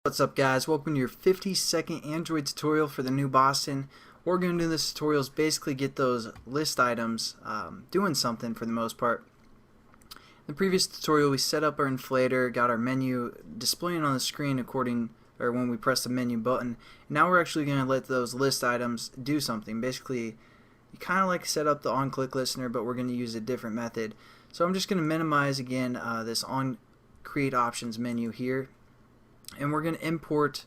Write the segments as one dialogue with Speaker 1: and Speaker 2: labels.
Speaker 1: What's up guys, welcome to your 50-second Android tutorial for the new Boston. What we're going to do in this tutorial is basically get those list items doing something for the most part. In the previous tutorial we set up our inflator, got our menu displaying on the screen when we press the menu button. Now we're actually going to let those list items do something. Basically you kind of like set up the on-click listener, but we're going to use a different method. So I'm just going to minimize again this on create options menu here. And we're going to import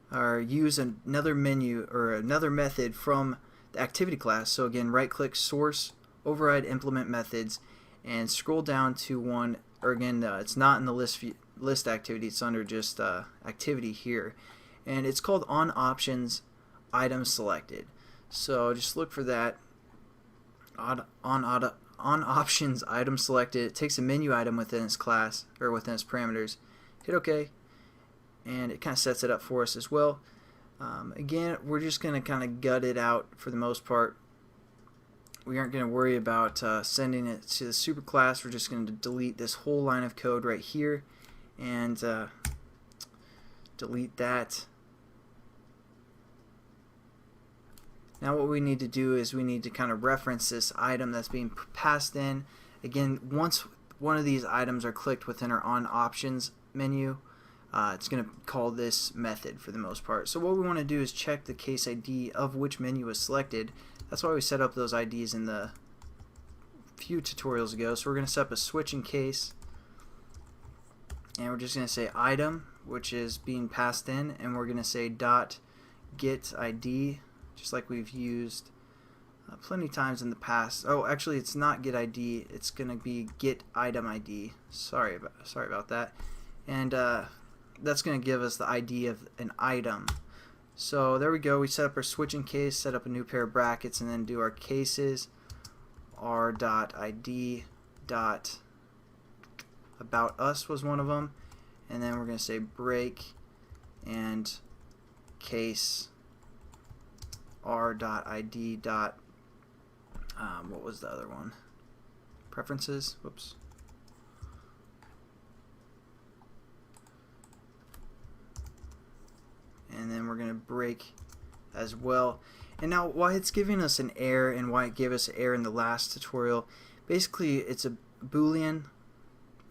Speaker 1: or use another menu or another method from the activity class. So again, right click source, override implement methods, and scroll down to one, or again it's not in the list activity, it's under just activity here, and it's called on options item selected. So just look for that on options item selected. It takes a menu item within its class or within its parameters. Hit OK. And it kind of sets it up for us as well. Again, we're just going to kind of gut it out for the most part. We aren't going to worry about sending it to the superclass. We're just going to delete this whole line of code right here and delete that. Now what we need to do is we need to kind of reference this item that's being passed in. Again, once one of these items are clicked within our on options menu, it's going to call this method for the most part. So what we want to do is check the case ID of which menu was selected. That's why we set up those IDs in the few tutorials ago. So we're going to set up a switching case, and we're just going to say item, which is being passed in, and we're going to say dot get ID, just like we've used plenty of times in the past. Oh, actually it's not get ID, it's going to be get item ID. Sorry about that. And that's going to give us the ID of an item. So there we go. We set up our switching case, set up a new pair of brackets, and then do our cases r.id. About us was one of them, and then we're going to say break and case r.id. What was the other one? Preferences. Whoops. And then we're going to break as well. And now why it's giving us an error and why it gave us an error in the last tutorial, basically it's a boolean.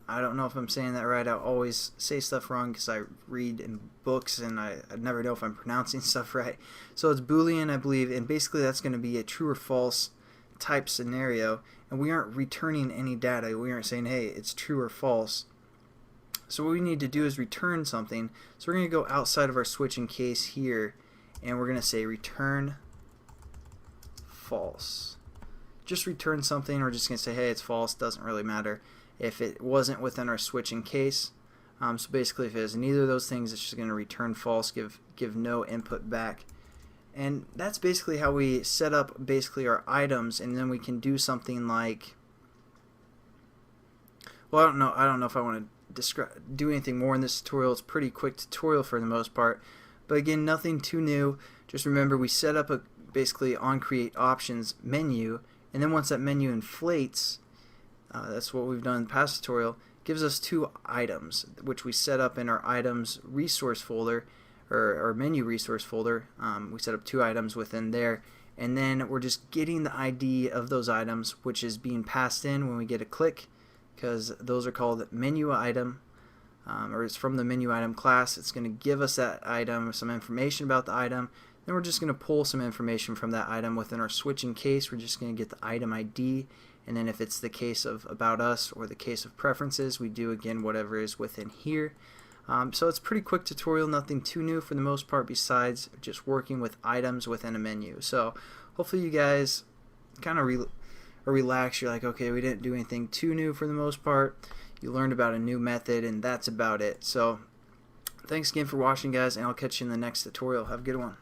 Speaker 1: I don't know if I'm saying that right. I always say stuff wrong because I read in books and I never know if I'm pronouncing stuff right. So it's boolean, I believe, and basically that's going to be a true or false type scenario, and we aren't returning any data. We aren't saying, hey, it's true or false. So what we need to do is return something. So we're going to go outside of our switching case here, and we're going to say return false. Just return something. We're just going to say, hey, it's false. Doesn't really matter if it wasn't within our switching case. So basically, if it is neither of those things, it's just going to return false, give no input back. And that's basically how we set up basically our items, and then we can do something like, well, I don't know if I want to do anything more in this tutorial. It's a pretty quick tutorial for the most part, but again, nothing too new. Just remember we set up a basically on create options menu, and then once that menu inflates, that's what we've done in the past tutorial, gives us two items which we set up in our items resource folder or our menu resource folder. We set up two items within there, and then we're just getting the ID of those items, which is being passed in when we get a click, because those are called menu item, or it's from the menu item class. It's going to give us that item, some information about the item. Then we're just going to pull some information from that item within our switching case. We're just going to get the item ID, and then if it's the case of about us or the case of preferences, we do again whatever is within here. So it's a pretty quick tutorial, nothing too new for the most part besides just working with items within a menu. So hopefully you guys kind of relax. You're like, okay, we didn't do anything too new for the most part. You learned about a new method, and that's about it. So thanks again for watching, guys, and I'll catch you in the next tutorial. Have a good one.